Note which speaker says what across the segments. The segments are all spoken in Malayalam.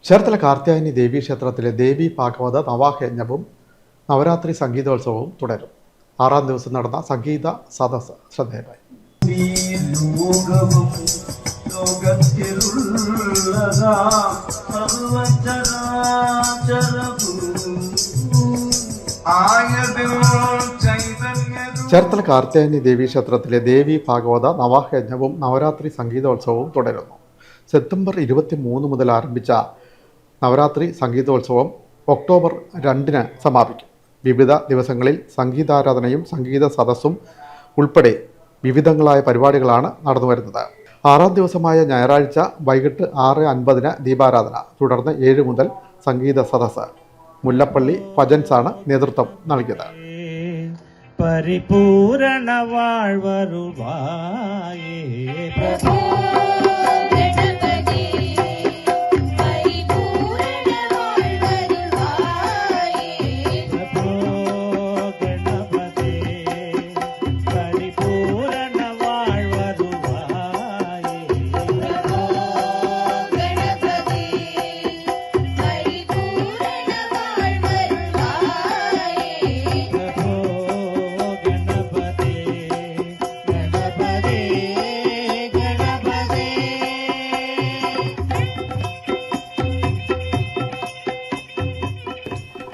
Speaker 1: ചേർത്തല കാർത്യായനി ദേവീക്ഷേത്രത്തിലെ ദേവി ഭാഗവത നവാഹയജ്ഞവും നവരാത്രി സംഗീതോത്സവവും തുടരും. 6-ാം ദിവസം നടന്ന സംഗീത സദസ്സ് ശ്രദ്ധേയമായി. ചേർത്തല കാർത്യായനി ദേവീക്ഷേത്രത്തിലെ ദേവി ഭാഗവത നവാഹയജ്ഞവും നവരാത്രി സംഗീതോത്സവവും തുടരുന്നു. സെപ്റ്റംബർ 23 മുതൽ ആരംഭിച്ച നവരാത്രി സംഗീതോത്സവം ഒക്ടോബർ 2-ന് സമാപിക്കും. വിവിധ ദിവസങ്ങളിൽ സംഗീതാരാധനയും സംഗീത സദസ്സും ഉൾപ്പെടെ വിവിധങ്ങളായ പരിപാടികളാണ് നടന്നുവരുന്നത്. 6-ാം ദിവസമായ ഞായറാഴ്ച വൈകിട്ട് 6:50-ന് ദീപാരാധന, തുടർന്ന് 7 മുതൽ സംഗീത സദസ്സ്. മുല്ലപ്പള്ളി ഭജൻസാണ് നേതൃത്വം നൽകിയത്.
Speaker 2: പരിപൂരണ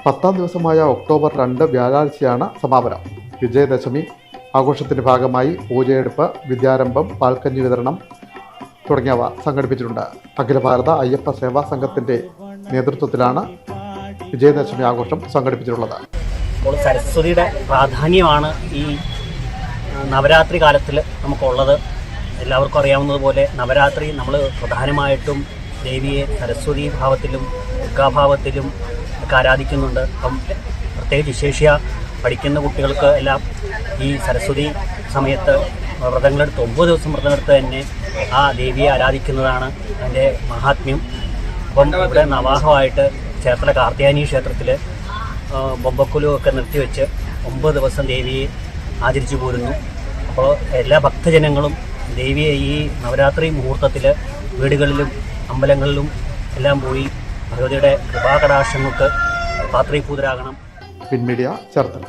Speaker 1: പത്താം ദിവസമായ ഒക്ടോബർ 2 വ്യാഴാഴ്ചയാണ് സമാപനം. വിജയദശമി ആഘോഷത്തിൻ്റെ ഭാഗമായി പൂജയെടുപ്പ്, വിദ്യാരംഭം, പാൽക്കഞ്ഞി വിതരണം തുടങ്ങിയവ സംഘടിപ്പിച്ചിട്ടുണ്ട്. അഖില ഭാരത അയ്യപ്പ സേവാ സംഘത്തിൻ്റെ നേതൃത്വത്തിലാണ് വിജയദശമി ആഘോഷം സംഘടിപ്പിച്ചിട്ടുള്ളത്.
Speaker 3: അപ്പോൾ സരസ്വതിയുടെ പ്രാധാന്യമാണ് ഈ നവരാത്രി കാലത്തിൽ നമുക്കുള്ളത്. എല്ലാവർക്കും അറിയാവുന്നതുപോലെ നവരാത്രി നമ്മൾ പ്രധാനമായിട്ടും ദേവിയെ സരസ്വതി ഭാവത്തിലും ദുർഗാഭാവത്തിലും ഒക്കെ ആരാധിക്കുന്നുണ്ട്. അപ്പം പ്രത്യേകിച്ച് വിശേഷ്യ പഠിക്കുന്ന കുട്ടികൾക്ക് എല്ലാം ഈ സരസ്വതി സമയത്ത് വ്രതങ്ങളെടുത്ത് 9 ദിവസം വ്രതമെടുത്ത് തന്നെ ആ ദേവിയെ ആരാധിക്കുന്നതാണ് അതിൻ്റെ മഹാത്മ്യം. അപ്പം ഇവിടെ നവാഹമായിട്ട് ചേർത്തല കാർത്യായനി ക്ഷേത്രത്തിൽ ബൊമ്പക്കുലുമൊക്കെ നിർത്തിവെച്ച് 9 ദിവസം ദേവിയെ ആചരിച്ചു പോരുന്നു. അപ്പോൾ എല്ലാ ഭക്തജനങ്ങളും ദേവിയെ ഈ നവരാത്രി മുഹൂർത്തത്തിൽ വീടുകളിലും അമ്പലങ്ങളിലും എല്ലാം പോയി ഭഗവതിയുടെ കൃപാകടാക്ഷങ്ങൾക്ക് പാത്രീഭൂതരാകണം.
Speaker 1: പിൻമീഡിയ ചേർത്തല.